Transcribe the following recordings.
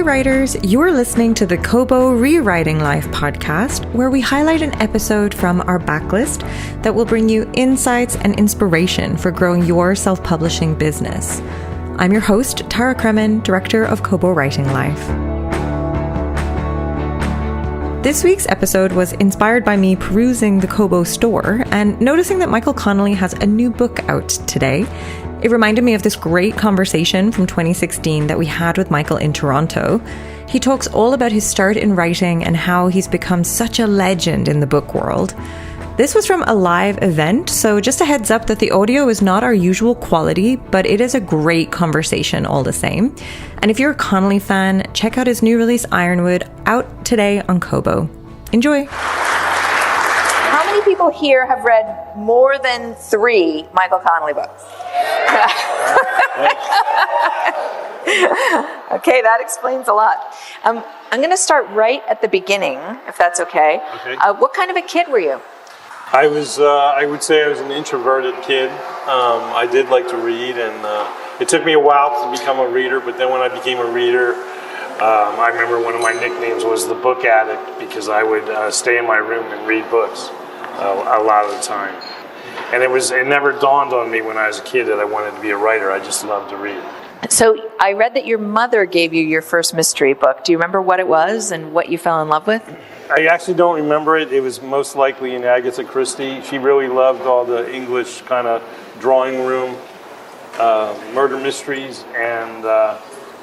Hey writers, you're listening to the Kobo ReWriting Life podcast, where we highlight an episode from our backlist that will bring you insights and inspiration for growing your self-publishing business. I'm your host, Tara Kremen, Director of Kobo Writing Life. This week's episode was inspired by me perusing the Kobo store and noticing that Michael Connelly has a new book out today. It reminded me of this great conversation from 2016 that we had with Michael in Toronto. He talks all about his start in writing and how he's become such a legend in the book world. This was from a live event, so just a heads up that the audio is not our usual quality, but it is a great conversation all the same. And if you're a Connelly fan, check out his new release Ironwood, out today on Kobo. Enjoy! How many people here have read more than 3 Michael Connelly books? Okay, that explains a lot. I'm going to start right at the beginning, if that's okay. What kind of a kid were you? I would say I was an introverted kid. I did like to read, and it took me a while to become a reader, but then when I became a reader, I remember one of my nicknames was the book addict, because I would stay in my room and read books a lot of the time. And it never dawned on me when I was a kid that I wanted to be a writer. I just loved to read. So I read that your mother gave you your first mystery book. Do you remember what it was and what you fell in love with? I actually don't remember it. It was most likely in Agatha Christie. She really loved all the English kind of drawing room murder mysteries, and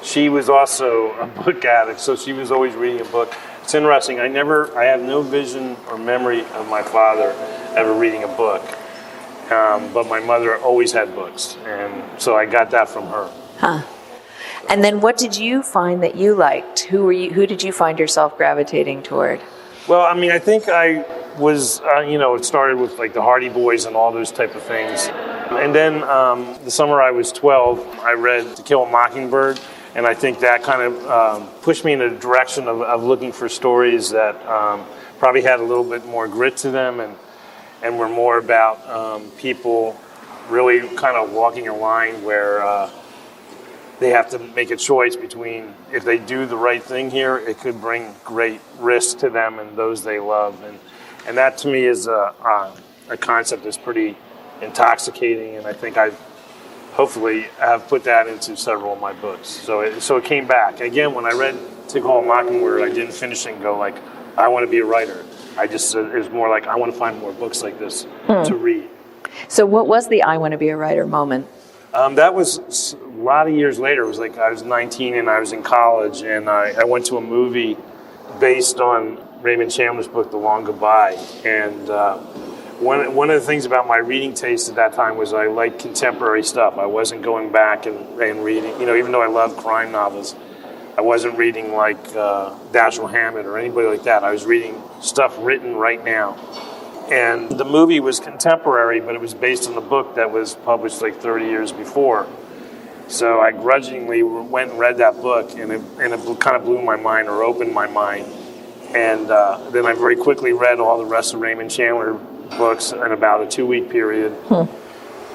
she was also a book addict, so she was always reading a book. It's interesting. I have no vision or memory of my father ever reading a book, but my mother always had books, and so I got that from her. Huh. And then what did you find that you liked? Who did you find yourself gravitating toward? Well, I mean, I think I was, it started with like the Hardy Boys and all those type of things. And then the summer I was 12, I read To Kill a Mockingbird. And I think that kind of pushed me in the direction of looking for stories that probably had a little bit more grit to them and were more about people really kind of walking a line where they have to make a choice between, if they do the right thing here, it could bring great risk to them and those they love. And that to me is a concept that's pretty intoxicating, and I think I hopefully have put that into several of my books. So it came back. Again, when I read To Kill a Mockingbird, I didn't finish it and go like, I want to be a writer. It was more like, I want to find more books like this to read. So what was the I want to be a writer moment? That was a lot of years later. It was like I was 19 and I was in college, and I went to a movie based on Raymond Chandler's book, The Long Goodbye. And one of the things about my reading taste at that time was I liked contemporary stuff. I wasn't going back and reading, even though I loved crime novels, I wasn't reading like Dashiell Hammett or anybody like that. I was reading stuff written right now. And the movie was contemporary, but it was based on a book that was published like 30 years before. So I grudgingly went and read that book, and it kind of blew my mind, or opened my mind. And then I very quickly read all the rest of Raymond Chandler books in about a 2-week period.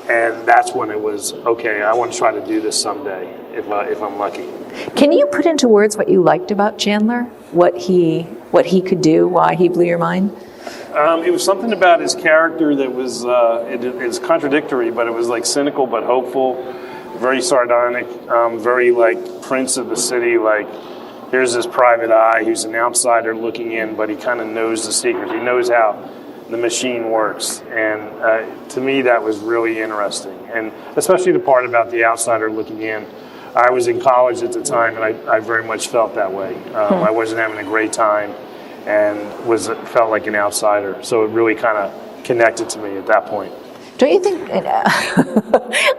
And that's when it was, okay, I want to try to do this someday, if I'm lucky. Can you put into words what you liked about Chandler? What he could do, why he blew your mind? It was something about his character that was, it's contradictory, but it was like cynical but hopeful, very sardonic, very like Prince of the City, like here's this private eye who's an outsider looking in, but he kind of knows the secret. He knows how the machine works, and to me that was really interesting, and especially the part about the outsider looking in. I was in college at the time, and I very much felt that way. I wasn't having a great time, and felt like an outsider. So it really kind of connected to me at that point. Don't you think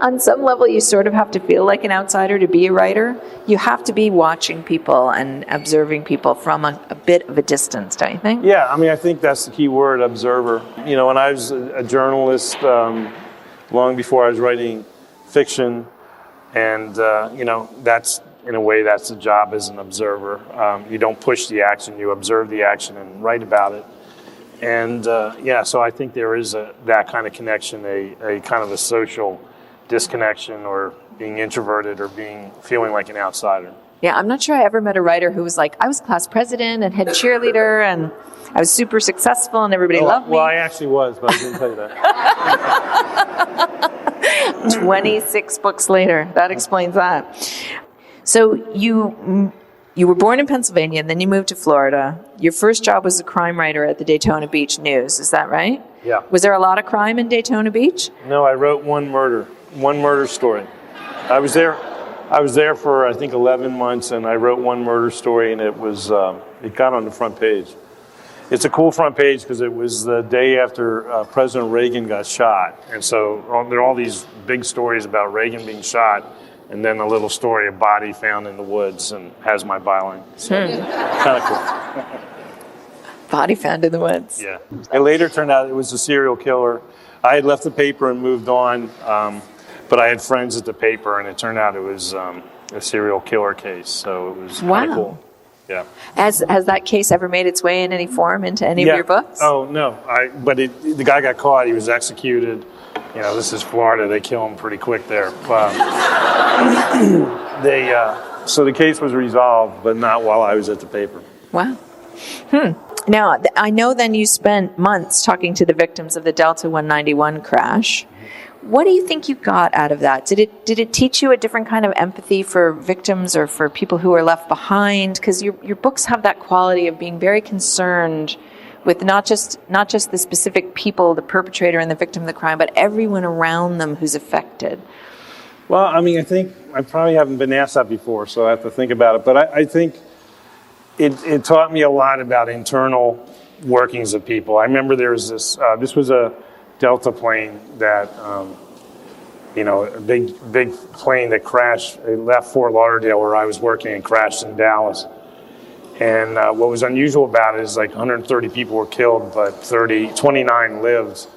on some level you sort of have to feel like an outsider to be a writer? You have to be watching people and observing people from a bit of a distance, don't you think? Yeah, I mean, I think that's the key word, observer. When I was a journalist, long before I was writing fiction, and, that's, in a way, that's the job as an observer. You don't push the action, you observe the action and write about it. And so I think there is that kind of connection, a kind of a social disconnection, or being introverted, or feeling like an outsider. Yeah, I'm not sure I ever met a writer who was like, I was class president and head cheerleader and I was super successful and everybody loved me. Well, I actually was, but I didn't tell you that. 26 books later. That explains that. So you were born in Pennsylvania and then you moved to Florida. Your first job was a crime writer at the Daytona Beach News. Is that right? Yeah. Was there a lot of crime in Daytona Beach? No, I wrote one murder story. I was there for I think 11 months, and I wrote one murder story, and it got on the front page. It's a cool front page because it was the day after President Reagan got shot, and so there are all these big stories about Reagan being shot, and then a little story, a body found in the woods, and has my byline. So kind of cool. Body found in the woods. Yeah. It later turned out it was a serial killer. I had left the paper and moved on, but I had friends at the paper, and it turned out it was a serial killer case. So it was kind of cool. Yeah. Has that case ever made its way in any form into any of your books? Oh, no. But the guy got caught. He was executed. You know, this is Florida. They kill him pretty quick there. So the case was resolved, but not while I was at the paper. Wow. Now, I know then you spent months talking to the victims of the Delta 191 crash. What do you think you got out of that? Did it teach you a different kind of empathy for victims or for people who are left behind? Because your books have that quality of being very concerned with not just the specific people, the perpetrator and the victim of the crime, but everyone around them who's affected. Well, I mean, I think I probably haven't been asked that before, so I have to think about it. But I think it taught me a lot about internal workings of people. I remember there was this was a Delta plane that, a big plane that crashed. It left Fort Lauderdale where I was working and crashed in Dallas. And what was unusual about it is like 130 people were killed, but 29 lived.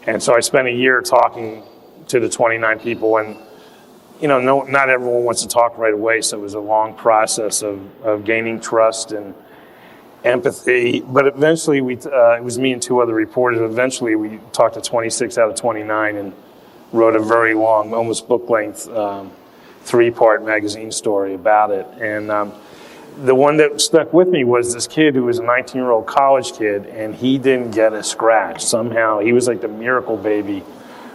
And so I spent a year talking to the 29 people, and not everyone wants to talk right away, so it was a long process of gaining trust and empathy. But eventually, it was me and two other reporters. Eventually, we talked to 26 out of 29 and wrote a very long, almost book-length, 3-part magazine story about it. And the one that stuck with me was this kid who was a 19-year-old college kid, and he didn't get a scratch. Somehow, he was like the miracle baby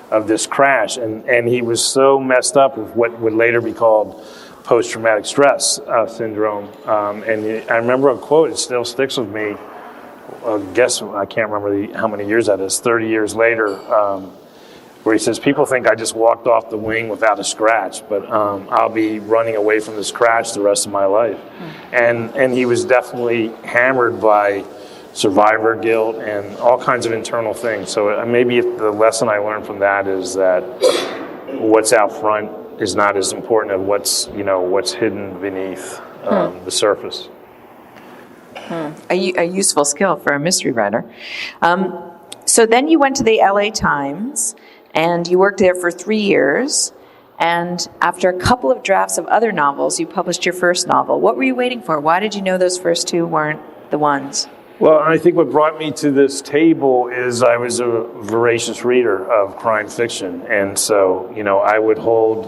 of this crash, and he was so messed up with what would later be called post-traumatic stress syndrome. And I remember a quote, it still sticks with me. I can't remember how many years that is, 30 years later, where he says, people think I just walked off the wing without a scratch, but I'll be running away from this crash the rest of my life. And he was definitely hammered by survivor guilt and all kinds of internal things. So maybe the lesson I learned from that is that what's out front is not as important as what's hidden beneath the surface. A useful skill for a mystery writer. So then you went to the LA Times and you worked there for 3 years. And after a couple of drafts of other novels, you published your first novel. What were you waiting for? Why did you know those first two weren't the ones? Well, I think what brought me to this table is I was a voracious reader of crime fiction. And so, I would hold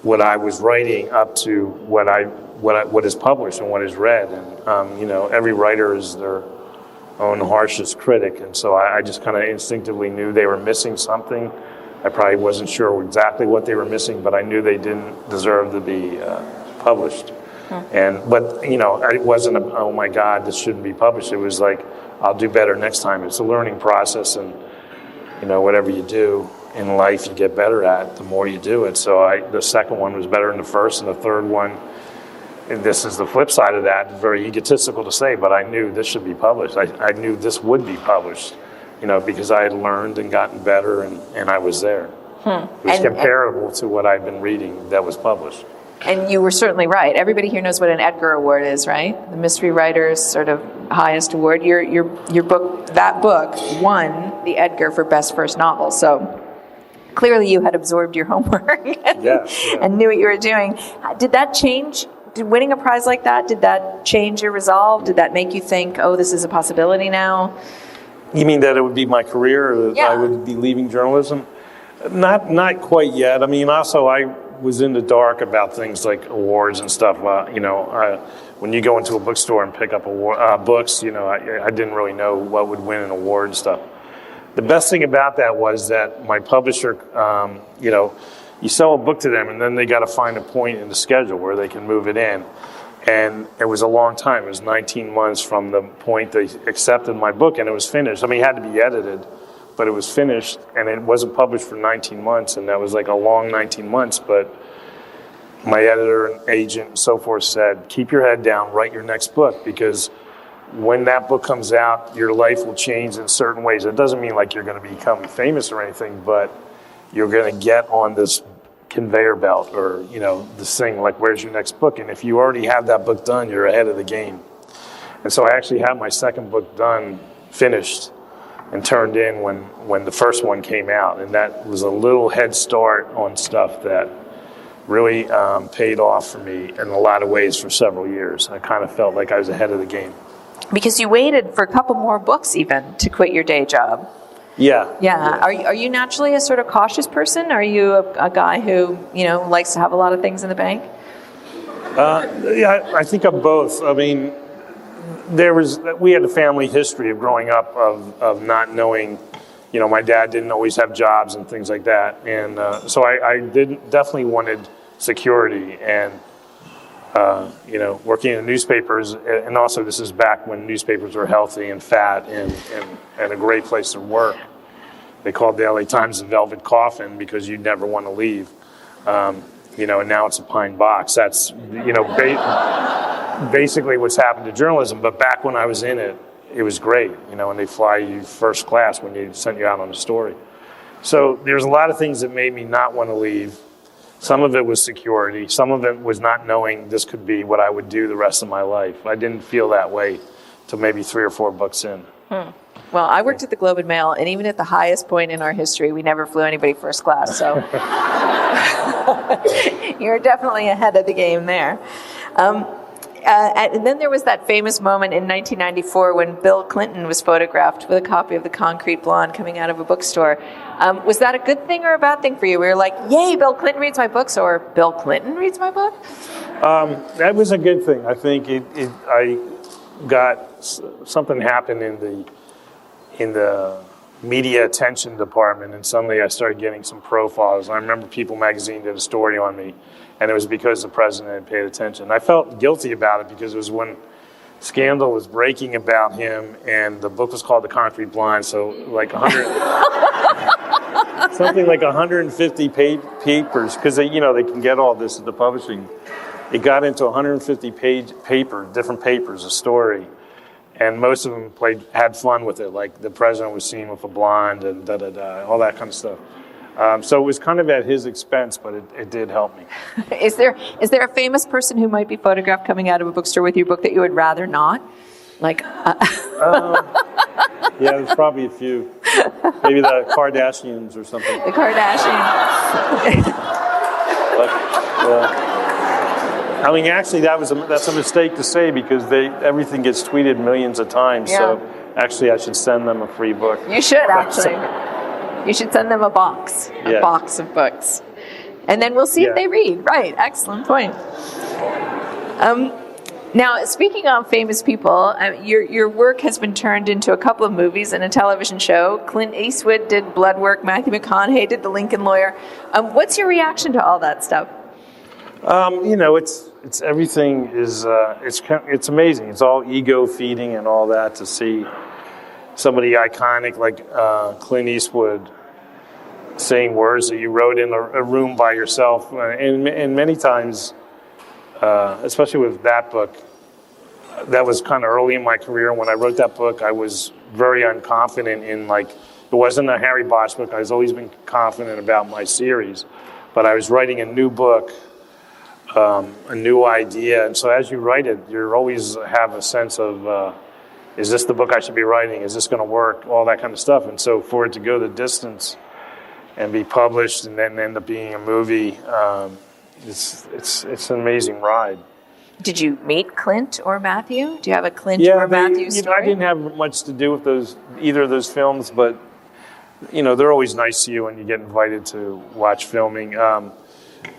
what I was writing up to what is published and what is read. And, every writer is their own harshest critic. And so I just kind of instinctively knew they were missing something. I probably wasn't sure exactly what they were missing, but I knew they didn't deserve to be published. But it wasn't oh my God, this shouldn't be published. It was like, I'll do better next time. It's a learning process, and whatever you do in life, you get better at the more you do it. So the second one was better than the first, and the third one, and this is the flip side of that. It's very egotistical to say, but I knew this should be published. I knew this would be published, because I had learned and gotten better, and I was there. It was comparable to what I'd been reading that was published. And you were certainly right. Everybody here knows what an Edgar Award is, right? The mystery writer's sort of highest award. Your book, that book, won the Edgar for best first novel. So clearly you had absorbed your homework and knew what you were doing. Did that change? Did winning a prize like that, did that change your resolve? Did that make you think, oh, this is a possibility now? You mean that it would be my career, or that I would be leaving journalism? Not quite yet. I mean, also was in the dark about things like awards and stuff. When you go into a bookstore and pick up books, I didn't really know what would win an award and stuff. The best thing about that was that my publisher, you sell a book to them and then they got to find a point in the schedule where they can move it in. And it was a long time. It was 19 months from the point they accepted my book, and it was finished. I mean, it had to be edited, but it was finished, and it wasn't published for 19 months, and that was like a long 19 months. But my editor and agent and so forth said, keep your head down, write your next book, because when that book comes out, your life will change in certain ways. It doesn't mean like you're going to become famous or anything, but you're going to get on this conveyor belt or, this thing like, where's your next book? And if you already have that book done, you're ahead of the game. And so I actually had my second book done, finished, and turned in when the first one came out. And that was a little head start on stuff that really paid off for me in a lot of ways for several years. I kind of felt like I was ahead of the game. Because you waited for a couple more books even to quit your day job. Yeah. Yeah. Are you naturally a sort of cautious person? Are you a guy who, likes to have a lot of things in the bank? I think I'm both. I mean, we had a family history of growing up of not knowing, my dad didn't always have jobs and things like that. And so I definitely wanted security and, working in newspapers. And also this is back when newspapers were healthy and fat and a great place to work. They called the LA Times the Velvet Coffin because you never want to leave. And now it's a pine box. That's, basically what's happened to journalism. But back when I was in it, it was great, and they fly you first class when they sent you out on a story. So there's a lot of things that made me not want to leave. Some of it was security. Some of it was not knowing this could be what I would do the rest of my life. I didn't feel that way till maybe 3 or 4 books in. Well, I worked at the Globe and Mail, and even at the highest point in our history, we never flew anybody first class. So you're definitely ahead of the game there. And then there was that famous moment in 1994 when Bill Clinton was photographed with a copy of The Concrete Blonde coming out of a bookstore. Was that a good thing or a bad thing for you? We were like, yay, Bill Clinton reads my books, or Bill Clinton reads my book? That was a good thing. I think I got something happened in the media attention department, and suddenly I started getting some profiles. I remember People magazine did a story on me, and it was because the president had paid attention. I felt guilty about it because it was when scandal was breaking about him, and the book was called The Concrete Blonde, so like 100, something like 150 papers, because they can get all this at the publishing. It got into 150 different papers, a story. And most of them had fun with it, like the president was seen with a blonde and all that kind of stuff. So it was kind of at his expense, but it did help me. Is there a famous person who might be photographed coming out of a bookstore with your book that you would rather not? Yeah, there's probably a few. Maybe the Kardashians or something. The Kardashians. I mean, actually, that's a mistake to say because everything gets tweeted millions of times. Yeah. So actually, I should send them a free book. You should, actually. You should send them a box of books. And then we'll see if they read. Right, excellent point. Now, speaking of famous people, your work has been turned into a couple of movies and a television show. Clint Eastwood did Bloodwork. Matthew McConaughey did The Lincoln Lawyer. What's your reaction to all that stuff? It's everything is it's amazing. It's all ego feeding and all that to see somebody iconic like Clint Eastwood saying words that you wrote in a room by yourself, and many times, especially with that book, that was kind of early in my career. When I wrote that book, I was very unconfident in it wasn't a Harry Bosch book. I was always been confident about my series, but I was writing a new book. A new idea, and so as you write it, you always have a sense of, is this the book I should be writing? Is this going to work? All that kind of stuff. And so for it to go the distance and be published and then end up being a movie, it's an amazing ride. Did you meet Clint or Matthew? Do you have a Clint or Matthew story? I didn't have much to do with either of those films, but they're always nice to you when you get invited to watch filming.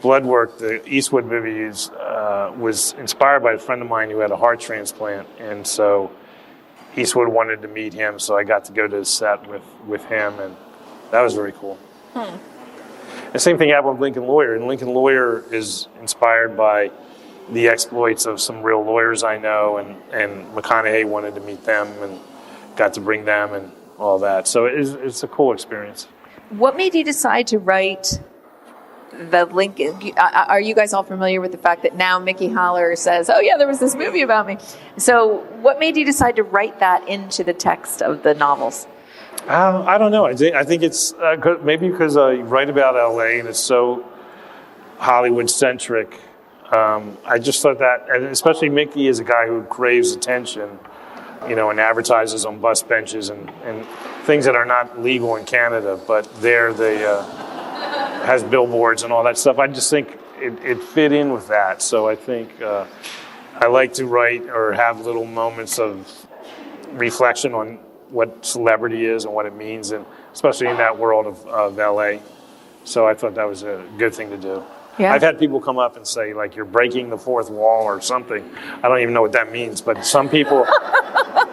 Bloodwork, the Eastwood movie, was inspired by a friend of mine who had a heart transplant, and so Eastwood wanted to meet him, so I got to go to the set with him, and that was very cool. The same thing happened with Lincoln Lawyer, and Lincoln Lawyer is inspired by the exploits of some real lawyers I know, and McConaughey wanted to meet them and got to bring them and all that. So it's a cool experience. What made you decide to write the Lincoln? Are you guys all familiar with the fact that now Mickey Haller says, "Oh yeah, there was this movie about me"? So what made you decide to write that into the text of the novels? I don't know. I think it's maybe because I write about LA and it's so Hollywood-centric. I just thought that, and especially Mickey is a guy who craves attention, and advertises on bus benches and things that are not legal in Canada, but there they has billboards and all that stuff. I just think it fit in with that. So I think I like to write or have little moments of reflection on what celebrity is and what it means, and especially in that world of LA. So I thought that was a good thing to do. Yeah. I've had people come up and say, like, you're breaking the fourth wall or something. I don't even know what that means, but some people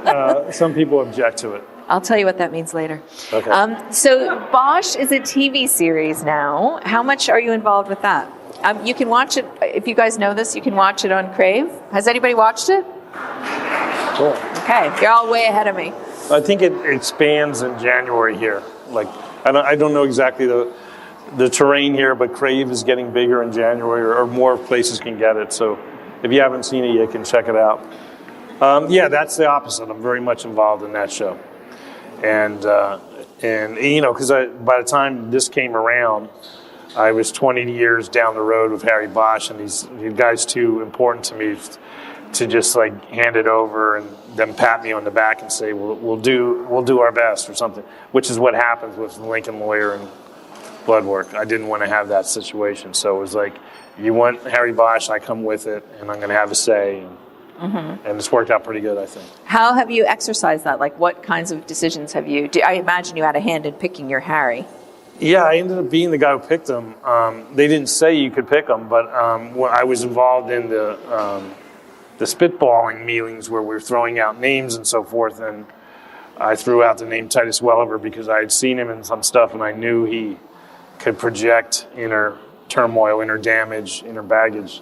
object to it. I'll tell you what that means later. Okay. So Bosch is a TV series now. How much are you involved with that? You can watch it, if you guys know this, you can watch it on Crave. Has anybody watched it? Cool. Okay, you're all way ahead of me. I think it expands in January here. Like, I don't know exactly the terrain here, but Crave is getting bigger in January, or more places can get it. So if you haven't seen it, you can check it out. Yeah, that's the opposite. I'm very much involved in that show. And because by the time this came around, I was 20 years down the road with Harry Bosch, and these guys too important to me to just like hand it over and then pat me on the back and say, we'll do our best or something, which is what happens with Lincoln Lawyer and Bloodwork. I didn't want to have that situation. So it was like, you want Harry Bosch, I come with it, and I'm going to have a say. And it's worked out pretty good, I think. How have you exercised that? Like, what kinds of decisions have you... I imagine you had a hand in picking your Harry. Yeah, I ended up being the guy who picked them. They didn't say you could pick them, but I was involved in the spitballing meetings where we were throwing out names and so forth, and I threw out the name Titus Welliver because I had seen him in some stuff, and I knew he could project inner turmoil, inner damage, inner baggage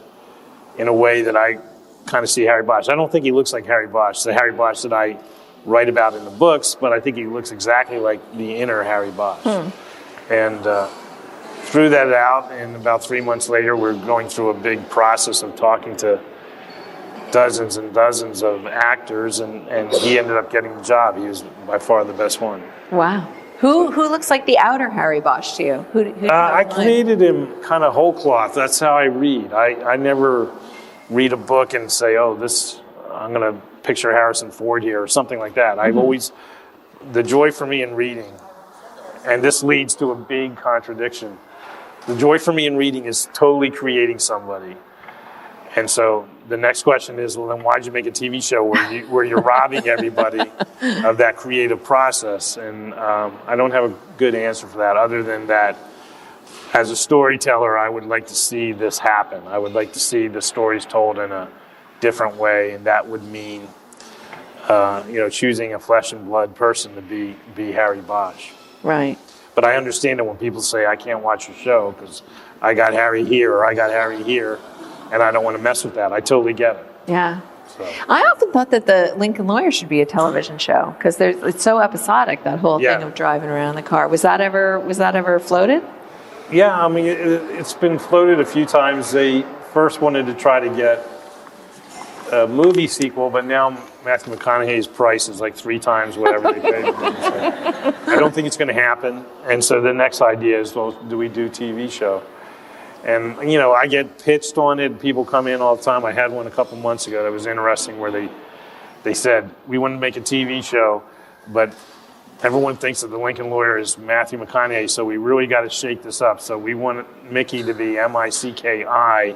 in a way that I kind of see Harry Bosch. I don't think he looks like Harry Bosch, the Harry Bosch that I write about in the books, but I think he looks exactly like the inner Harry Bosch. And threw that out, and about 3 months later, we're going through a big process of talking to dozens and dozens of actors, and he ended up getting the job. He was by far the best one. Wow. Who looks like the outer Harry Bosch to you? Who I created him kind of whole cloth. That's how I read. I never read a book and say, oh, this, I'm going to picture Harrison Ford here or something like that. I've always, the joy for me in reading, and this leads to a big contradiction. The joy for me in reading is totally creating somebody. And so the next question is, well, then why'd you make a TV show where you're robbing everybody of that creative process? And I don't have a good answer for that, other than that as a storyteller, I would like to see this happen. I would like to see the stories told in a different way, and that would mean choosing a flesh and blood person to be Harry Bosch. Right. But I understand that when people say, I can't watch your show because I got Harry here or I got Harry here, and I don't want to mess with that. I totally get it. Yeah. So. I often thought that the Lincoln Lawyer should be a television show because it's so episodic, that whole thing of driving around the car. Was that ever floated? Yeah, I mean, it's been floated a few times. They first wanted to try to get a movie sequel, but now Matthew McConaughey's price is like 3 times whatever they paid. I don't think it's going to happen. And so the next idea is, well, do we do TV show? And, I get pitched on it. People come in all the time. I had one a couple months ago that was interesting where they said, we want to make a TV show, but everyone thinks that the Lincoln Lawyer is Matthew McConaughey, so we really got to shake this up. So we want Mickey to be M-I-C-K-I,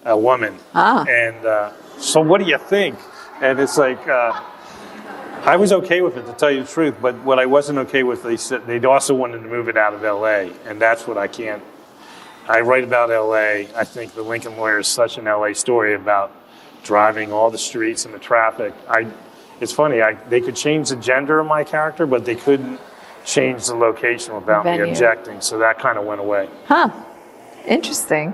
a woman. And so what do you think? And it's like, I was okay with it, to tell you the truth, but what I wasn't okay with, they said they also wanted to move it out of L.A., and that's what I can't I write about LA. I think The Lincoln Lawyer is such an LA story about driving all the streets and the traffic. It's funny, they could change the gender of my character, but they couldn't change the location without me objecting, so that kind of went away. Huh. Interesting.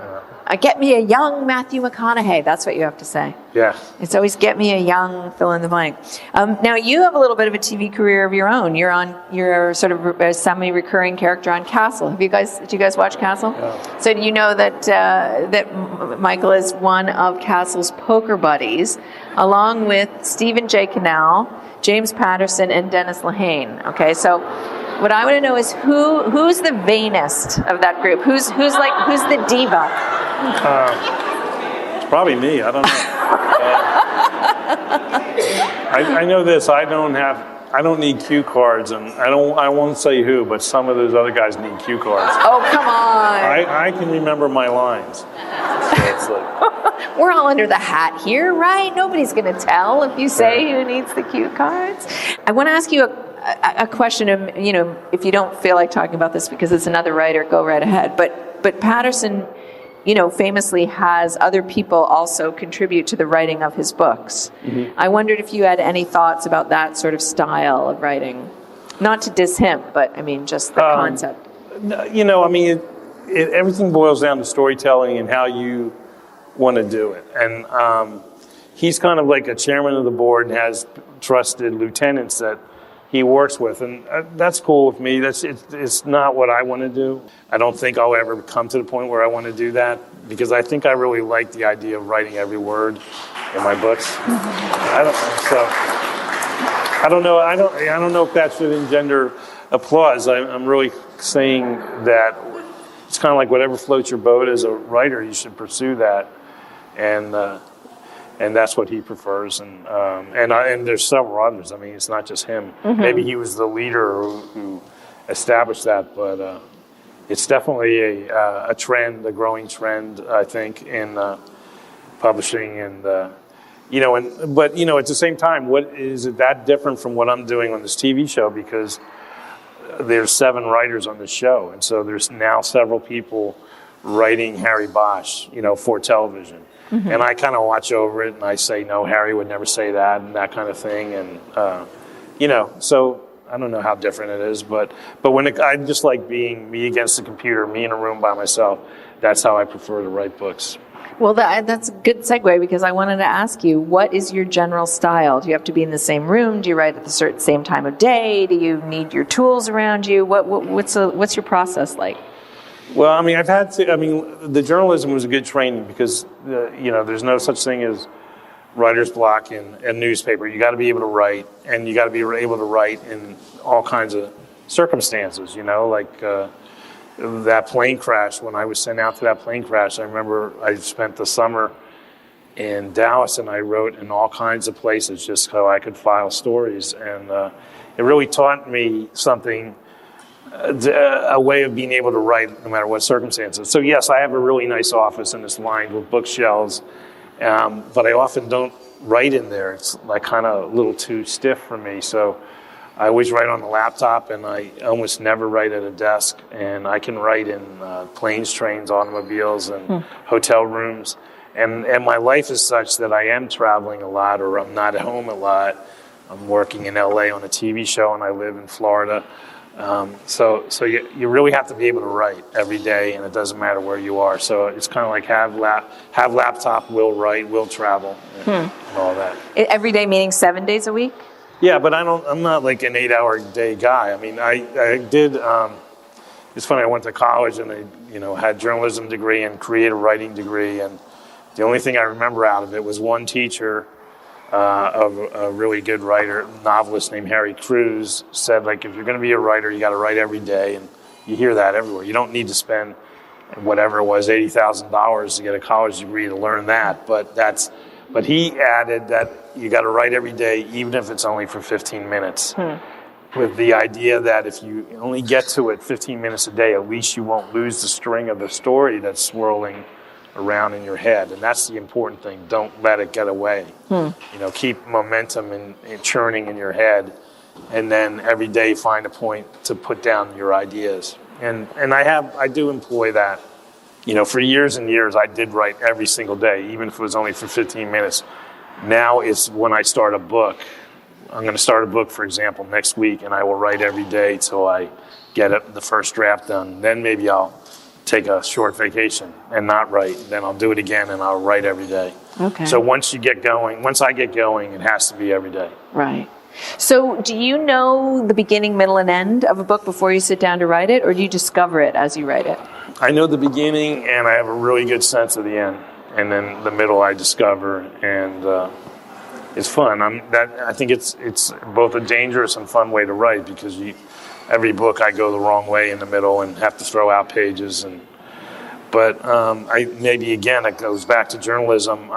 Get me a young Matthew McConaughey. That's what you have to say. Yeah. It's always get me a young fill in the blank. Now you have a little bit of a TV career of your own. You're sort of a semi-recurring character on Castle. Do you guys watch Castle? Yeah. So do you know that Michael is one of Castle's poker buddies, along with Stephen J. Cannell, James Patterson, and Dennis Lehane. Okay, so what I want to know is who's the vainest of that group? Who's the diva? It's probably me. I don't know. I know this. I don't need cue cards, and I won't say who, but some of those other guys need cue cards. Oh, come on! I can remember my lines. So it's like, we're all under the hat here, right? Nobody's going to tell if you say who needs the cue cards. I want to ask you a question of, if you don't feel like talking about this because it's another writer, go right ahead. But Patterson, famously has other people also contribute to the writing of his books. Mm-hmm. I wondered if you had any thoughts about that sort of style of writing. Not to diss him, but just the concept. Everything boils down to storytelling and how you want to do it. And he's kind of like a chairman of the board and has trusted lieutenants that he works with, and that's cool with me. It's not what I want to do. I don't think I'll ever come to the point where I want to do that, because I think I really like the idea of writing every word in my books. I don't know if that should engender applause. I'm really saying that it's kind of like whatever floats your boat as a writer, you should pursue that, and that's what he prefers, and there's several others. I mean, it's not just him. Mm-hmm. Maybe he was the leader who established that, but it's definitely a trend, a growing trend, I think, in publishing, and but at the same time, what is it that different from what I'm doing on this TV show? Because there's 7 writers on the show, and so there's now several people writing Harry Bosch, for television. Mm-hmm. And I kind of watch over it, and I say, no, Harry would never say that, and that kind of thing. And, so I don't know how different it is, but I just like being me against the computer, me in a room by myself. That's how I prefer to write books. Well, that's a good segue, because I wanted to ask you, what is your general style? Do you have to be in the same room? Do you write at the same time of day? Do you need your tools around you? What's your process like? Well, the journalism was a good training, because, there's no such thing as writer's block in a newspaper. You got to be able to write, and you got to be able to write in all kinds of circumstances, like that plane crash. When I was sent out to that plane crash, I remember I spent the summer in Dallas, and I wrote in all kinds of places just so I could file stories, and it really taught me something, a way of being able to write no matter what circumstances. So yes, I have a really nice office, and it's lined with bookshelves, but I often don't write in there. It's like kind of a little too stiff for me. So I always write on the laptop, and I almost never write at a desk. And I can write in planes, trains, automobiles, and hotel rooms. And my life is such that I am traveling a lot, or I'm not at home a lot. I'm working in LA on a TV show, and I live in Florida. So you really have to be able to write every day, and it doesn't matter where you are. So it's kind of like have laptop, will write, will travel, and all that. Every day meaning 7 days a week? Yeah, but I'm not like an 8-hour day guy. I mean, I did. It's funny. I went to college, and I had journalism degree and creative writing degree, and the only thing I remember out of it was one teacher. Of a really good writer, novelist named Harry Cruz, said, like, if you're going to be a writer, you got to write every day, and you hear that everywhere. You don't need to spend whatever it was, $80,000 to get a college degree to learn that, but he added that you got to write every day, even if it's only for 15 minutes, with the idea that if you only get to it 15 minutes a day, at least you won't lose the string of the story that's swirling around in your head, and that's the important thing. Don't let it get away. Keep momentum and churning in your head, and then every day find a point to put down your ideas. And I do employ that For years and years, I did write every single day, even if it was only for 15 minutes. Now it's when I start a book. I'm going to start a book, for example, next week, and I will write every day till I get the first draft done. Then maybe I'll take a short vacation and not write. Then I'll do it again, and I'll write every day. Okay. So once I get going, it has to be every day. Right. So do you know the beginning, middle, and end of a book before you sit down to write it, or do you discover it as you write it? I know the beginning, and I have a really good sense of the end. And then the middle I discover, and it's fun. I think it's both a dangerous and fun way to write, because every book I go the wrong way in the middle and have to throw out pages. But maybe again it goes back to journalism.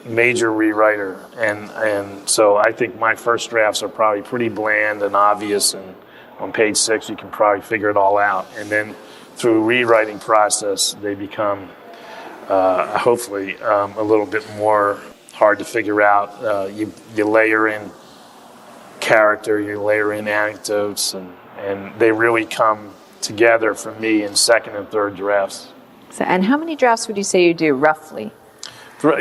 Major rewriter, and so I think my first drafts are probably pretty bland and obvious, and on page 6 you can probably figure it all out, and then through rewriting process they become hopefully a little bit more hard to figure out. You layer in character, you layer in anecdotes, and they really come together for me in second and third drafts. So, and how many drafts would you say you do roughly?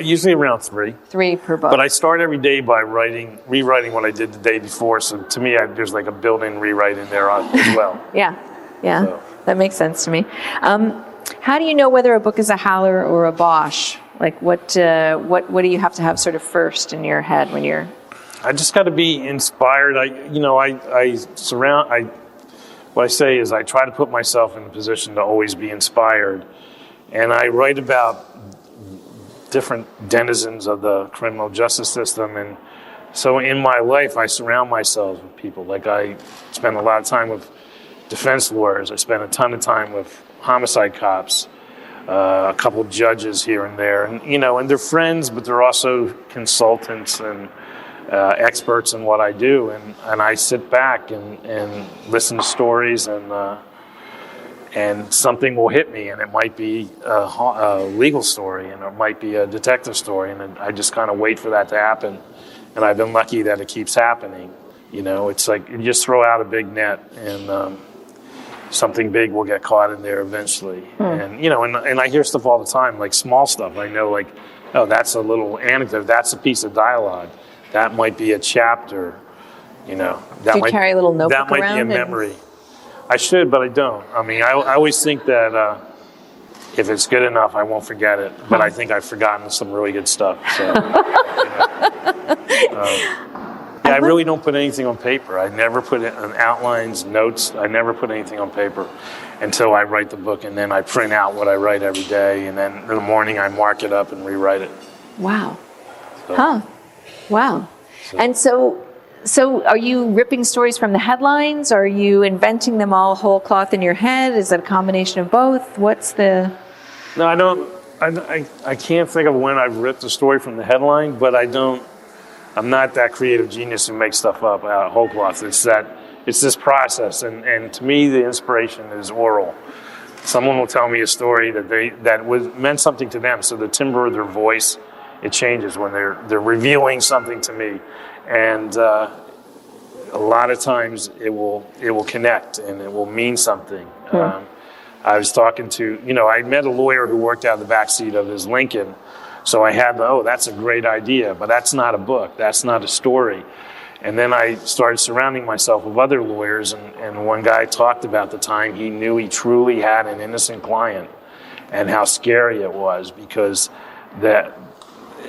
Usually around 3. 3 per book. But I start every day by rewriting what I did the day before. So to me, there's like a built-in rewrite in there as well. Yeah. So. That makes sense to me. How do you know whether a book is a Haller or a Bosch? Like what do you have to have sort of first in your head when you're? I just got to be inspired. What I say is I try to put myself in a position to always be inspired, and I write about different denizens of the criminal justice system. And so in my life, I surround myself with people. Like I spend a lot of time with defense lawyers. I spend a ton of time with homicide cops, a couple of judges here and there. And they're friends, but they're also consultants and experts in what I do. And I sit back and listen to stories, and something will hit me, and it might be a legal story, and it might be a detective story, and I just kind of wait for that to happen. And I've been lucky that it keeps happening. It's like you just throw out a big net, and something big will get caught in there eventually. And and I hear stuff all the time, like small stuff. I know, like, oh, that's a little anecdote. That's a piece of dialogue. That might be a chapter. Do you carry a little notebook that might around? Be a memory. I should, but I don't. I mean, I always think that if it's good enough, I won't forget it. But I think I've forgotten some really good stuff. So, I really don't put anything on paper. I never put it on outlines, notes. I never put anything on paper until I write the book, and then I print out what I write every day, and then in the morning I mark it up and rewrite it. Wow. Wow. And so are you ripping stories from the headlines? Are you inventing them all whole cloth in your head? Is it a combination of both? What's the... No, I don't. I can't think of when I've ripped a story from the headline, but I'm not that creative genius who makes stuff up out of whole cloth. It's this process, and to me the inspiration is oral. Someone will tell me a story that meant something to them, so the timbre of their voice, it changes when they're revealing something to me. And a lot of times it will connect and it will mean something. I was talking to, I met a lawyer who worked out of the backseat of his Lincoln, so I had that's a great idea, but that's not a book, that's not a story. And then I started surrounding myself with other lawyers, and one guy talked about the time he knew he truly had an innocent client and how scary it was, because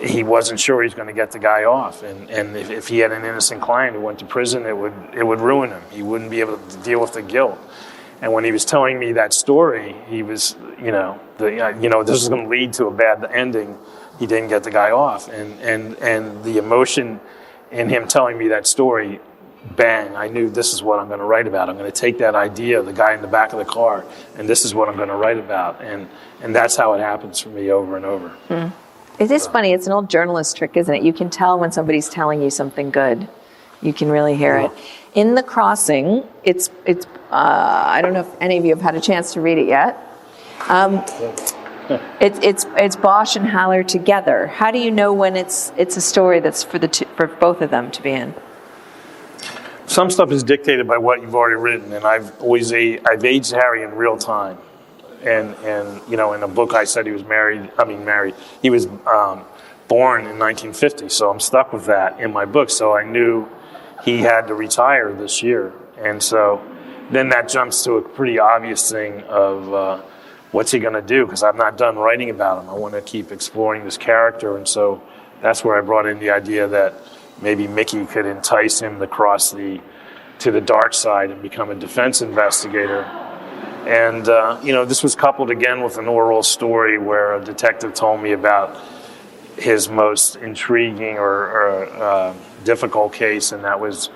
he wasn't sure he was going to get the guy off, and if he had an innocent client who went to prison, it would ruin him. He wouldn't be able to deal with the guilt. And when he was telling me that story, he was, this is going to lead to a bad ending. He didn't get the guy off, and the emotion in him telling me that story, bang! I knew this is what I'm going to write about. I'm going to take that idea of the guy in the back of the car, and this is what I'm going to write about. And that's how it happens for me over and over. It is funny. It's an old journalist trick, isn't it? You can tell when somebody's telling you something good. You can really hear it. In The Crossing, it's. I don't know if any of you have had a chance to read it yet. It's Bosch and Haller together. How do you know when it's a story that's for both of them to be in? Some stuff is dictated by what you've already written, and I've aged Harry in real time. and you know, in a book I said he was married. He was born in 1950, so I'm stuck with that in my book. So I knew he had to retire this year, and so then that jumps to a pretty obvious thing of what's he going to do, because I'm not done writing about him. I want to keep exploring this character, and so that's where I brought in the idea that maybe Mickey could entice him to cross to the dark side and become a defense investigator. And you know, this was coupled again with an oral story where a detective told me about his most intriguing or difficult case, and that was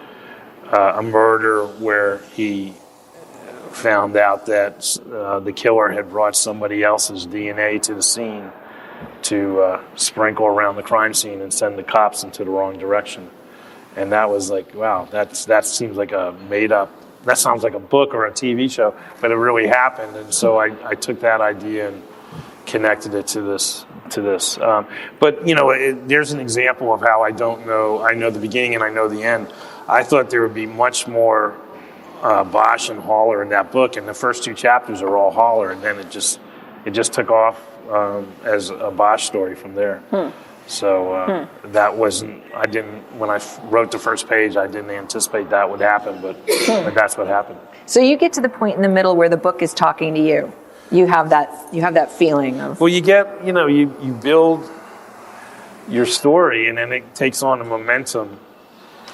a murder where he found out that the killer had brought somebody else's DNA to the scene to sprinkle around the crime scene and send the cops into the wrong direction. And that was like, wow, that seems like a made-up, that sounds like a book or a TV show, but it really happened. And so I took that idea and connected it to this. But, you know, there's an example of how I know the beginning and I know the end. I thought there would be much more Bosch and Haller in that book, and the first 2 chapters are all Haller, and then it just took off as a Bosch story from there. So that wasn't, when I wrote the first page, I didn't anticipate that would happen, but that's what happened. So you get to the point in the middle where the book is talking to you. You have that feeling of... Well, you build your story, and then it takes on a momentum.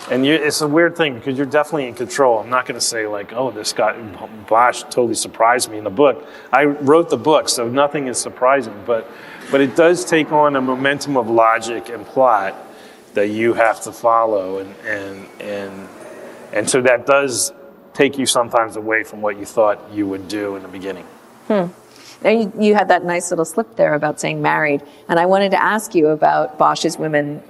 And it's a weird thing because you're definitely in control. I'm not going to say like, oh, this guy, Bosch totally surprised me in the book. I wrote the book, so nothing is surprising. But it does take on a momentum of logic and plot that you have to follow. And so that does take you sometimes away from what you thought you would do in the beginning. Now you had that nice little slip there about saying married, and I wanted to ask you about Bosch's women.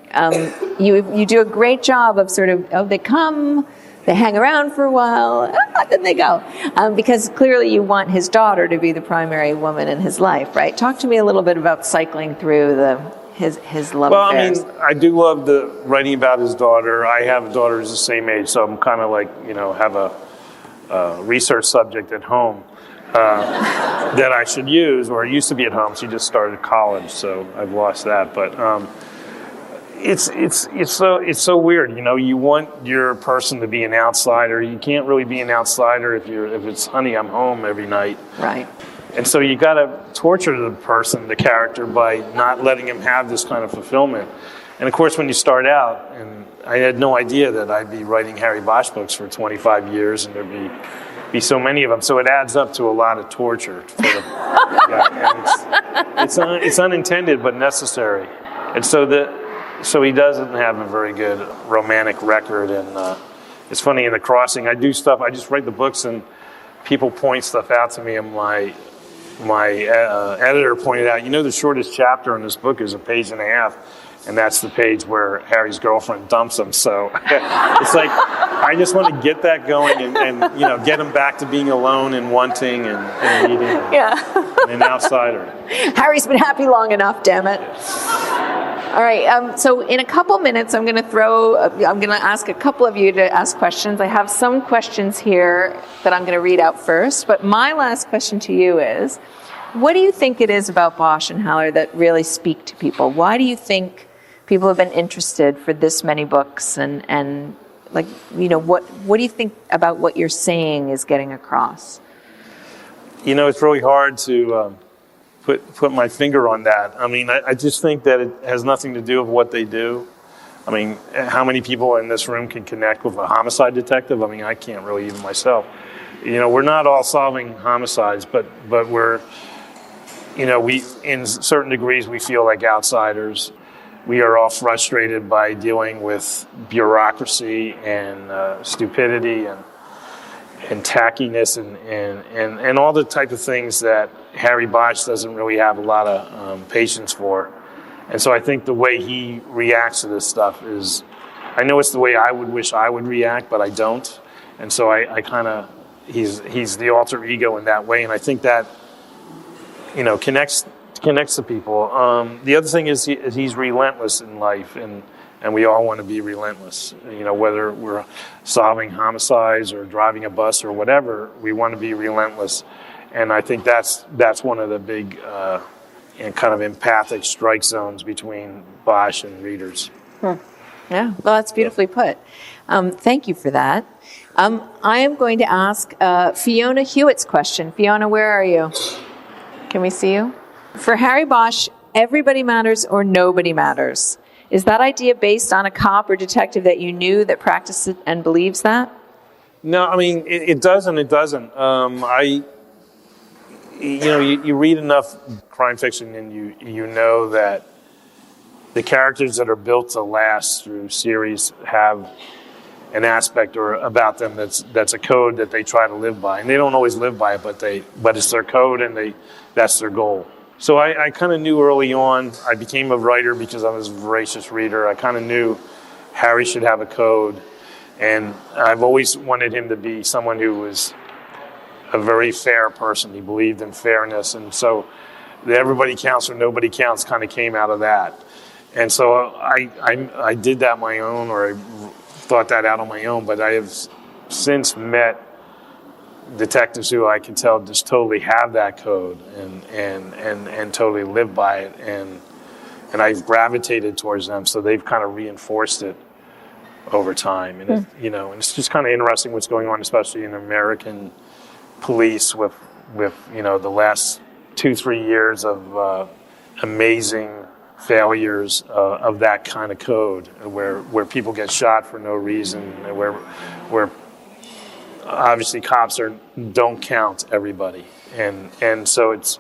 You do a great job of sort of, they come, they hang around for a while, then they go. Because clearly you want his daughter to be the primary woman in his life, right? Talk to me a little bit about cycling through his love affairs. Well, I mean, I do love the writing about his daughter. I have a daughter who's the same age, so I'm kind of like, have a research subject at home. That I should use, or it used to be at home. She just started college, so I've lost that. But it's so weird. You want your person to be an outsider. You can't really be an outsider if it's honey, I'm home every night. Right. And so you got to torture the character, by not letting him have this kind of fulfillment. And of course, when you start out, and I had no idea that I'd be writing Harry Bosch books for 25 years, and there'd be so many of them, so it adds up to a lot of torture. It's unintended but necessary, and so he doesn't have a very good romantic record. And it's funny, in The Crossing, I do stuff. I just write the books, and people point stuff out to me, and my editor pointed out, the shortest chapter in this book is a page and a half. And that's the page where Harry's girlfriend dumps him. So it's like, I just want to get that going and get him back to being alone and wanting and needing and an outsider. Harry's been happy long enough, damn it. All right, so in a couple minutes, I'm going to ask a couple of you to ask questions. I have some questions here that I'm going to read out first. But my last question to you is, what do you think it is about Bosch and Haller that really speak to people? Why do you think people have been interested for this many books, and what do you think about what you're saying is getting across? It's really hard to put my finger on that. I mean, I just think that it has nothing to do with what they do. I mean, how many people in this room can connect with a homicide detective? I mean, I can't really even myself. We're not all solving homicides, but we're, we, in certain degrees, we feel like outsiders. We are all frustrated by dealing with bureaucracy and stupidity and tackiness and all the type of things that Harry Bosch doesn't really have a lot of patience for. And so I think the way he reacts to this stuff is, I know it's the way I would wish I would react, but I don't. And so I kind of, he's the alter ego in that way. And I think that, connects to people. The other thing is he's relentless in life, and we all want to be relentless. Whether we're solving homicides or driving a bus or whatever, we want to be relentless. And I think that's one of the big and kind of empathic strike zones between Bosch and readers. Yeah, well, that's beautifully put. Thank you for that. I am going to ask Fiona Hewitt's question. Fiona, where are you? Can we see you? For Harry Bosch, everybody matters or nobody matters. Is that idea based on a cop or detective that you knew that practiced it and believes that? No, I mean, it does and it doesn't. You read enough crime fiction and you know that the characters that are built to last through series have an aspect or about them that's a code that they try to live by, and they don't always live by it, but it's their code and that's their goal. So I kind of knew early on. I became a writer because I was a voracious reader. I kind of knew Harry should have a code, and I've always wanted him to be someone who was a very fair person. He believed in fairness, and so the everybody counts or nobody counts kind of came out of that. And so I did that my own, or I thought that out on my own, but I have since met detectives who I can tell just totally have that code and totally live by it, and I've gravitated towards them, so they've kind of reinforced it over time. And and it's just kind of interesting what's going on, especially in American police with the last 2-3 years of amazing failures of that kind of code, where people get shot for no reason, where obviously cops don't count everybody, and so it's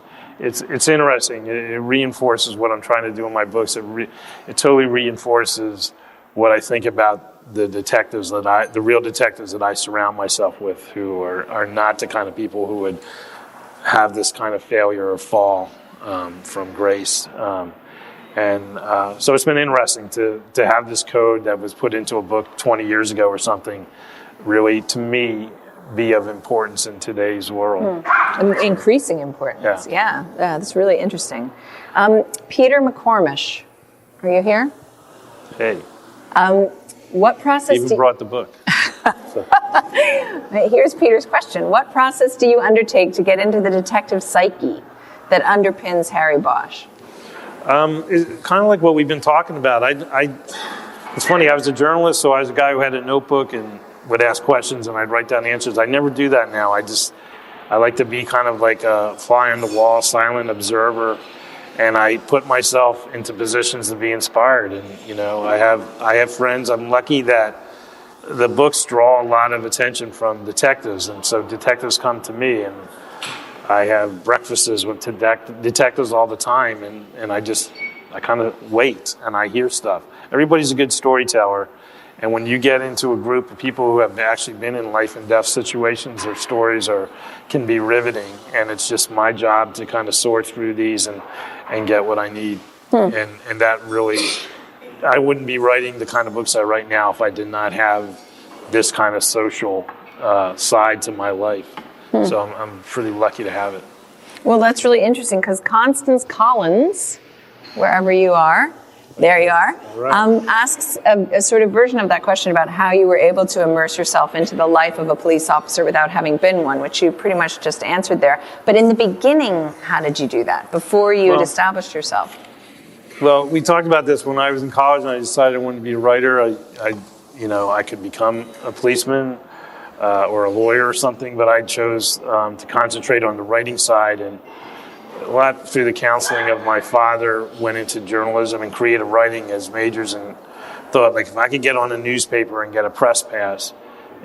interesting. It reinforces what I'm trying to do in my books. It totally reinforces what I think about the detectives the real detectives that I surround myself with, who are not the kind of people who would have this kind of failure or fall from grace. So it's been interesting to have this code that was put into a book 20 years ago or something, really, to me, be of importance in today's world. Increasing importance, yeah. That's really interesting. Peter McCormish, are you here? Hey. What process even brought the book. Here's Peter's question. What process do you undertake to get into the detective psyche that underpins Harry Bosch? It's kind of like what we've been talking about. It's funny, I was a journalist, so I was a guy who had a notebook and would ask questions and I'd write down answers. I never do that now. I like to be kind of like a fly on the wall, silent observer, and I put myself into positions to be inspired. And I have friends. I'm lucky that the books draw a lot of attention from detectives, and so detectives come to me, and I have breakfasts with detectives all the time, and I kind of wait and I hear stuff. Everybody's a good storyteller, and when you get into a group of people who have actually been in life and death situations, their stories can be riveting, and it's just my job to kind of sort through these and get what I need. And that really, I wouldn't be writing the kind of books I write now if I did not have this kind of social side to my life. So I'm pretty lucky to have it. Well, that's really interesting, because Constance Collins, wherever you are, there you are, right. Asks a sort of version of that question about how you were able to immerse yourself into the life of a police officer without having been one, which you pretty much just answered there. But in the beginning, how did you do that before you had established yourself? Well, we talked about this when I was in college and I decided I wanted to be a writer. I could become a policeman or a lawyer or something, but I chose to concentrate on the writing side, and a lot through the counseling of my father went into journalism and creative writing as majors, and thought, like, if I could get on a newspaper and get a press pass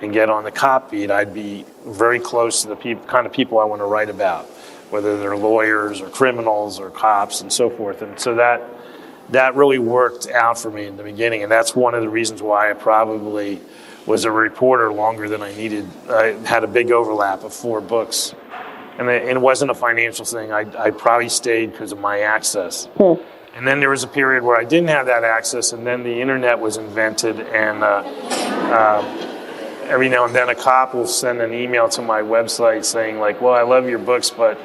and get on the cop beat, I'd be very close to the kind of people I want to write about, whether they're lawyers or criminals or cops and so forth. And so that really worked out for me in the beginning, and that's one of the reasons why I probably was a reporter longer than I needed. I had a big overlap of 4 books. And it wasn't a financial thing. I probably stayed because of my access. And then there was a period where I didn't have that access, and then the internet was invented, and every now and then a cop will send an email to my website saying, like, well, I love your books, but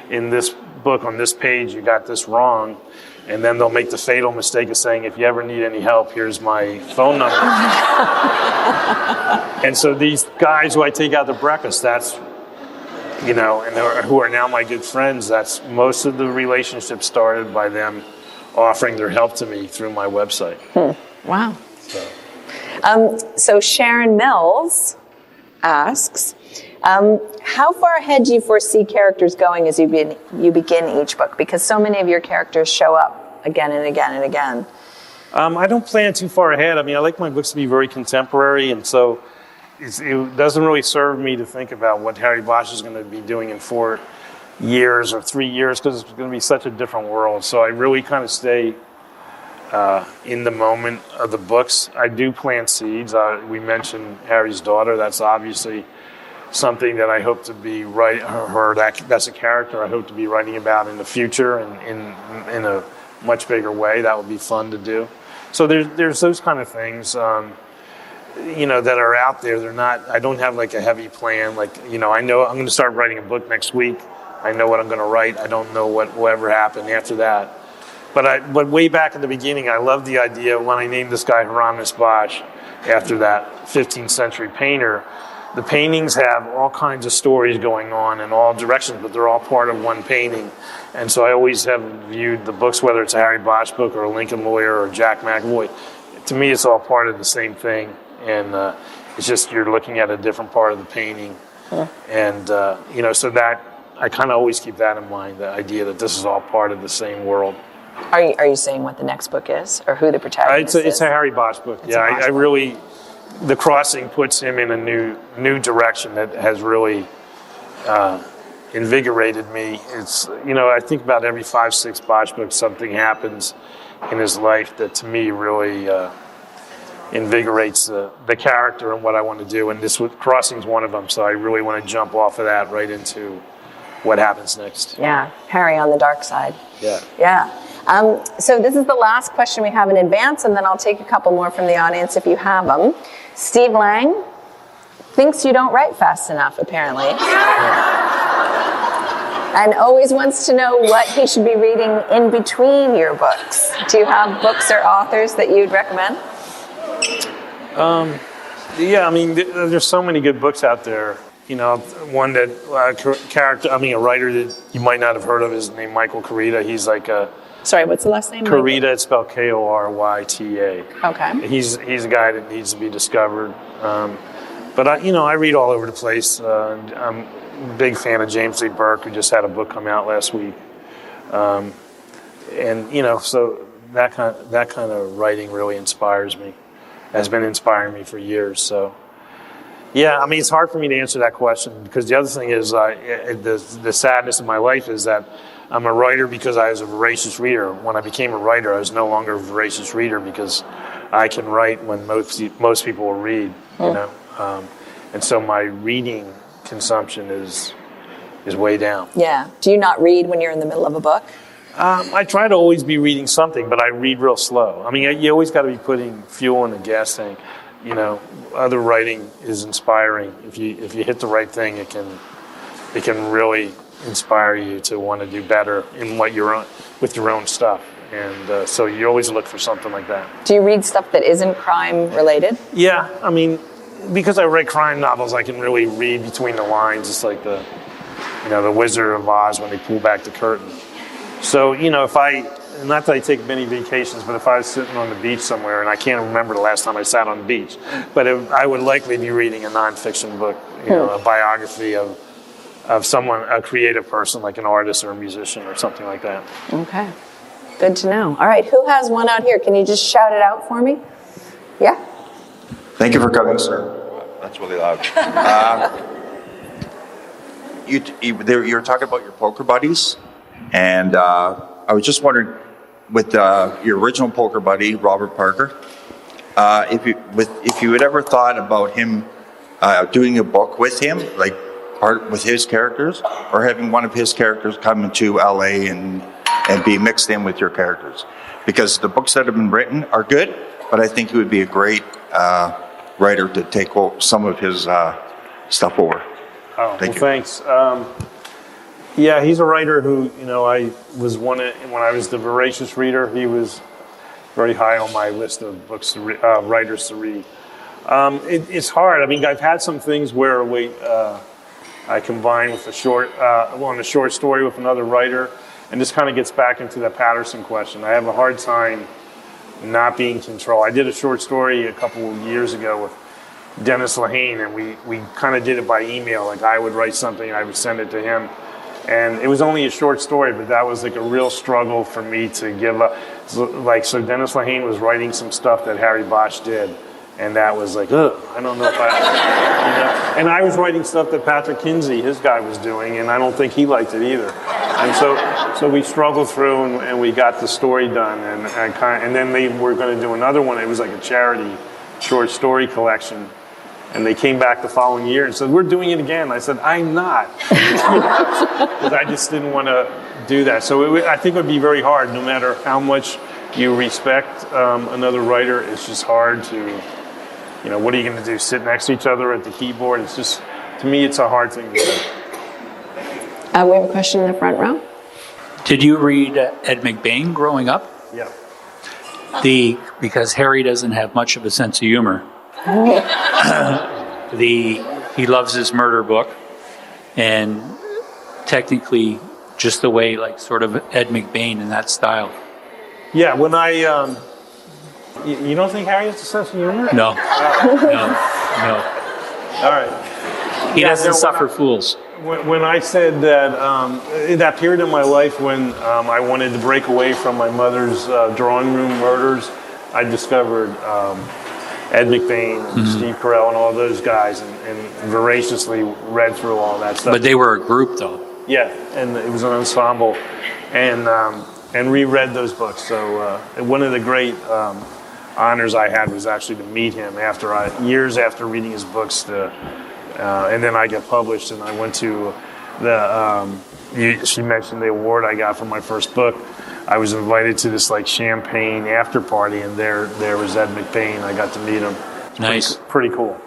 in this book on this page you got this wrong. And then they'll make the fatal mistake of saying, if you ever need any help, here's my phone number. And so these guys who I take out to breakfast, that's and who are now my good friends. That's most of the relationships started by them offering their help to me through my website. Wow. So Sharon Mills asks, how far ahead do you foresee characters going as you begin each book? Because so many of your characters show up again and again and again. I don't plan too far ahead. I mean, I like my books to be very contemporary, and so it doesn't really serve me to think about what Harry Bosch is going to be doing in 4 years or 3 years, because it's going to be such a different world. So I really kind of stay in the moment of the books. I do plant seeds. We mentioned Harry's daughter. That's obviously something that I hope to be that's a character I hope to be writing about in the future and in a much bigger way. That would be fun to do. So there's those kind of things, that are out there. They're not. I don't have like a heavy plan. Like, I know I'm going to start writing a book next week. I know what I'm going to write. I don't know what will ever happen after that. But way back in the beginning, I loved the idea when I named this guy Harry Bosch after that 15th century painter. The paintings have all kinds of stories going on in all directions, but they're all part of one painting. And so I always have viewed the books, whether it's a Harry Bosch book or a Lincoln Lawyer or Jack McAvoy, to me it's all part of the same thing. And it's just you're looking at a different part of the painting. And, so that I kind of always keep that in mind, the idea that this is all part of the same world. Are you saying what the next book is, or who the protagonist is? It's a Harry Bosch book. I really, The Crossing puts him in a new direction that has really invigorated me. It's, I think about every 5-6 Bosch books, something happens in his life that to me really invigorates the character and what I want to do. And Crossing's one of them, so I really want to jump off of that right into what happens next. Yeah, Harry on the dark side. Yeah. So this is the last question we have in advance, and then I'll take a couple more from the audience if you have them. Steve Lang thinks you don't write fast enough, apparently. And always wants to know what he should be reading in between your books. Do you have books or authors that you'd recommend? There's so many good books out there. One that a writer that you might not have heard of is named Michael Connelly. He's like a... Sorry, what's the last name? Connelly, it's spelled Koryta. Okay. He's a guy that needs to be discovered. But I read all over the place. I'm a big fan of James Lee Burke, who just had a book come out last week. So that kind of writing really inspires me. Has been inspiring me for years. So, it's hard for me to answer that question, because the other thing is the sadness of my life is that I'm a writer because I was a voracious reader. When I became a writer, I was no longer a voracious reader because I can write when most people will read. And so my reading consumption is way down. Yeah. Do you not read when you're in the middle of a book? I try to always be reading something, but I read real slow. I mean, you always got to be putting fuel in the gas tank. Other writing is inspiring. If you hit the right thing, it can really inspire you to want to do better in what you're on with your own stuff. And so you always look for something like that. Do you read stuff that isn't crime related? Yeah, I mean, because I write crime novels, I can really read between the lines. It's like the Wizard of Oz when they pull back the curtain. So, not that I take many vacations, but if I was sitting on the beach somewhere, and I can't remember the last time I sat on the beach, but I would likely be reading a nonfiction book, a biography of someone, a creative person, like an artist or a musician or something like that. Okay. Good to know. All right, who has one out here? Can you just shout it out for me? Yeah? Thank you for coming, sir. That's really loud. You were talking about your poker buddies, and I was just wondering, with your original poker buddy, Robert Parker, if you had ever thought about him doing a book with him, like with his characters, or having one of his characters come to LA and be mixed in with your characters, because the books that have been written are good, but I think he would be a great writer to take some of his stuff over. Oh, thanks. Yeah, he's a writer who, I was when I was the voracious reader, he was very high on my list of books, writers to read. It's hard. I mean, I've had some things where I combine with a short story with another writer, and this kind of gets back into the Patterson question. I have a hard time not being in control. I did a short story a couple of years ago with Dennis Lehane, and we kind of did it by email. Like, I would write something and I would send it to him. And it was only a short story, but that was like a real struggle for me to give up. So Dennis Lehane was writing some stuff that Harry Bosch did, and that was like, ugh, I don't know if I, And I was writing stuff that Patrick Kinsey, his guy, was doing, and I don't think he liked it either. And so we struggled through, and we got the story done, and then they were going to do another one. It was like a charity short story collection. And they came back the following year and said, we're doing it again. I said, I'm not. Because I just didn't want to do that. So I think it would be very hard, no matter how much you respect another writer. It's just hard to, what are you going to do? Sit next to each other at the keyboard? It's just, to me, it's a hard thing to do. We have a question in the front row. Did you read Ed McBain growing up? Yeah. Because Harry doesn't have much of a sense of humor. He loves his murder book, and technically just the way, like, sort of Ed McBain in that style. Yeah, when I you don't think Harry has a sense of humor? No. No. All right. He doesn't suffer fools. When I said that, in that period in my life when I wanted to break away from my mother's drawing room murders, I discovered Ed McBain and Steve Carell and all those guys, and voraciously read through all that stuff. But they were a group, though. Yeah, and it was an ensemble, and reread those books. So one of the great honors I had was actually to meet him years after reading his books. And then I got published, and I went to she mentioned the award I got for my first book. I was invited to this like champagne after party, and there was Ed McBain. I got to meet him. Nice. Pretty cool.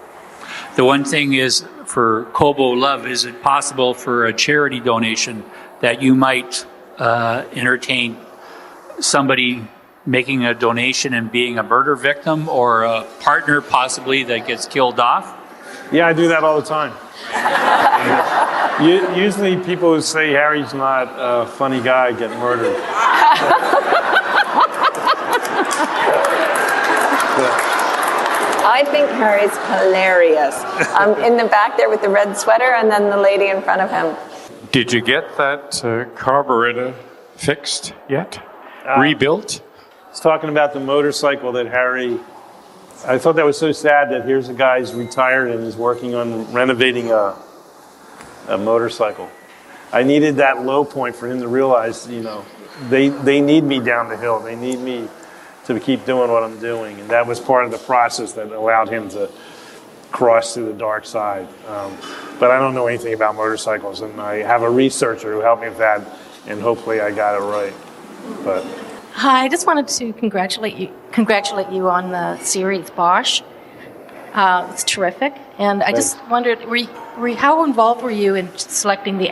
The one thing is, for Kobo Love, is it possible for a charity donation that you might entertain somebody making a donation and being a murder victim, or a partner possibly that gets killed off? Yeah, I do that all the time. Usually people who say Harry's not a funny guy get murdered. I think Harry's hilarious. In the back there with the red sweater, and then the lady in front of him. Did you get that carburetor fixed yet? Rebuilt? He's talking about the motorcycle that Harry... I thought that was so sad that here's a guy who's retired and is working on renovating a motorcycle. I needed that low point for him to realize, they need me down the hill. They need me to keep doing what I'm doing. And that was part of the process that allowed him to cross to the dark side. But I don't know anything about motorcycles, and I have a researcher who helped me with that, and hopefully I got it right. But hi, I just wanted to congratulate you on the series Bosch. It's terrific, and I just wondered, how involved were you in selecting the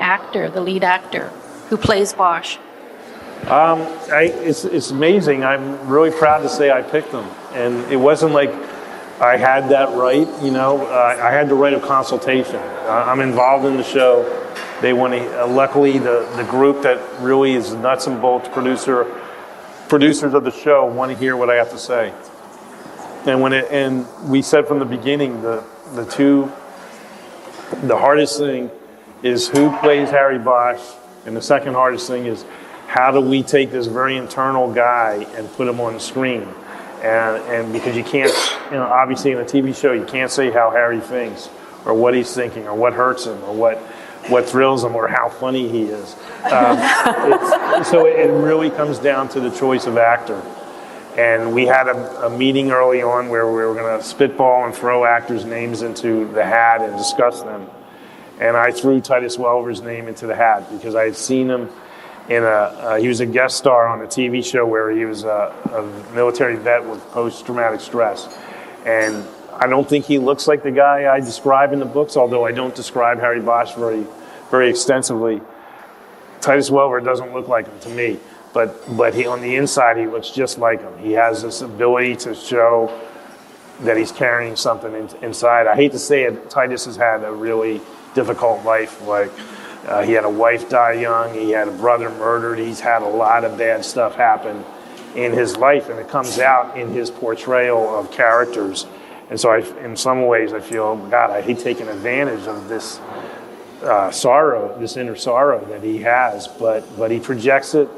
lead actor who plays Bosch? It's amazing. I'm really proud to say I picked him, and it wasn't like I had that right. I had to write a consultation. I'm involved in the show. They want to. Luckily, the group that really is the nuts and bolts producers of the show want to hear what I have to say. And we said from the beginning, the hardest thing is who plays Harry Bosch, and the second hardest thing is how do we take this very internal guy and put him on the screen. And because you can't, obviously in a TV show, you can't say how Harry thinks, or what he's thinking, or what hurts him, or what thrills him, or how funny he is. So it really comes down to the choice of actor. And we had a meeting early on where we were going to spitball and throw actors' names into the hat and discuss them. And I threw Titus Welliver's name into the hat because I had seen him he was a guest star on a TV show where he was a military vet with post-traumatic stress. And I don't think he looks like the guy I describe in the books, although I don't describe Harry Bosch very, very extensively. Titus Welliver doesn't look like him to me, but he, on the inside, he looks just like him. He has this ability to show that he's carrying something inside. I hate to say it, Titus has had a really difficult life. Like he had a wife die young, he had a brother murdered, he's had a lot of bad stuff happen in his life, and it comes out in his portrayal of characters. And so in some ways I feel, God, I hate taking advantage of this sorrow, this inner sorrow that he has, but he projects it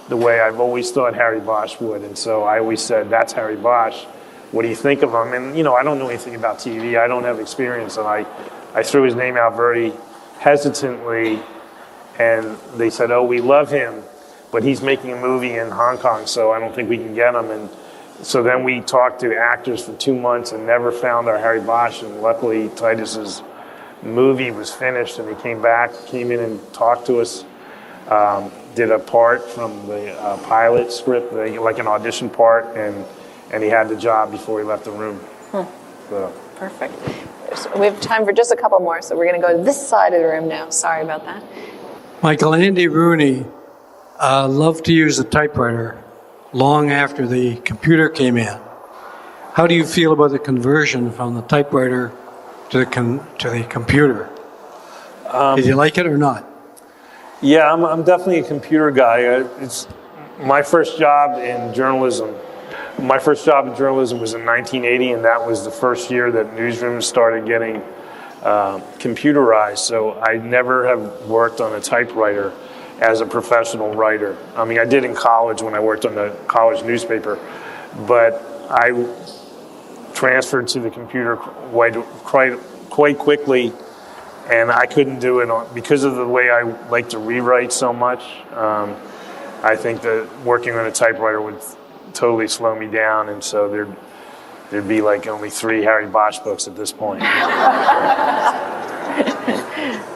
the way I've always thought Harry Bosch would. And so I always said, that's Harry Bosch. What do you think of him? And, I don't know anything about TV. I don't have experience. And I threw his name out very hesitantly. And they said, oh, we love him, but he's making a movie in Hong Kong, so I don't think we can get him. And so then we talked to actors for 2 months and never found our Harry Bosch. And luckily, Titus's movie was finished, and he came in and talked to us. Did a part from the pilot script, like an audition part, and he had the job before he left the room. So. Perfect. So we have time for just a couple more, so we're going to go to this side of the room now. Sorry about that. Michael, Andy Rooney loved to use a typewriter long after the computer came in. How do you feel about the conversion from the typewriter to the computer? Did you like it or not? Yeah, I'm definitely a computer guy. It's my first job in journalism. My first job in journalism was in 1980, and that was the first year that newsrooms started getting computerized. So I never have worked on a typewriter as a professional writer. I mean, I did in college when I worked on the college newspaper, but I transferred to the computer quite quickly. And I couldn't do it because of the way I like to rewrite so much. I think that working on a typewriter would totally slow me down, and so there'd be like only 3 Harry Bosch books at this point.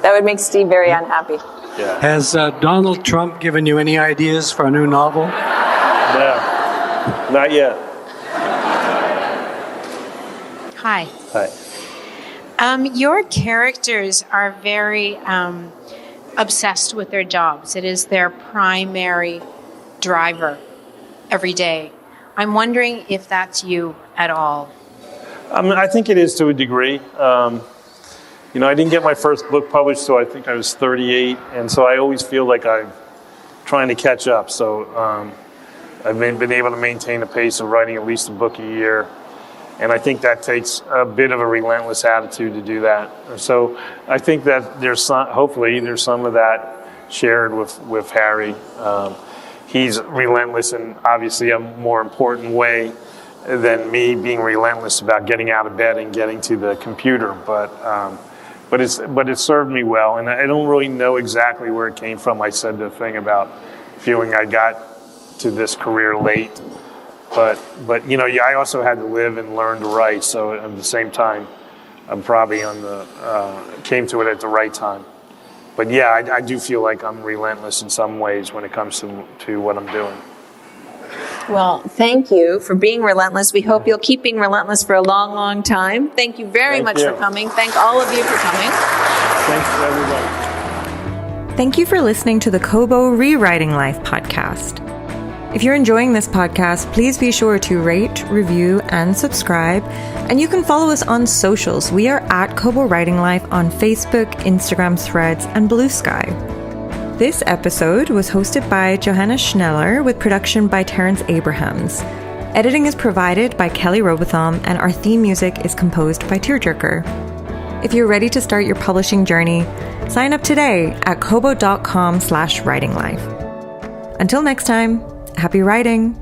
That would make Steve very unhappy. Yeah. Has Donald Trump given you any ideas for a new novel? No, not yet. Hi. Hi. Your characters are very obsessed with their jobs. It is their primary driver every day. I'm wondering if that's you at all. I think it is to a degree. I didn't get my first book published till I think I was 38, and so I always feel like I'm trying to catch up. So I've been able to maintain a pace of writing at least a book a year. And I think that takes a bit of a relentless attitude to do that. So I think that hopefully there's some of that shared with Harry. He's relentless in obviously a more important way than me being relentless about getting out of bed and getting to the computer. But it served me well, and I don't really know exactly where it came from. I said the thing about feeling I got to this career late. But I also had to live and learn to write. So at the same time, I'm probably came to it at the right time. But yeah, I do feel like I'm relentless in some ways when it comes to what I'm doing. Well, thank you for being relentless. We hope you'll keep being relentless for a long, long time. Thank you very much for coming. Thank all of you for coming. Thanks to everybody. Thank you for listening to the Kobo ReWriting Life podcast. If you're enjoying this podcast, please be sure to rate, review, and subscribe. And you can follow us on socials. We are at Kobo Writing Life on Facebook, Instagram, Threads, and Blue Sky. This episode was hosted by Johanna Schneller with production by Terrence Abrahams. Editing is provided by Kelly Robotham, and our theme music is composed by Tearjerker. If you're ready to start your publishing journey, sign up today at kobo.com/writinglife. Until next time, happy writing!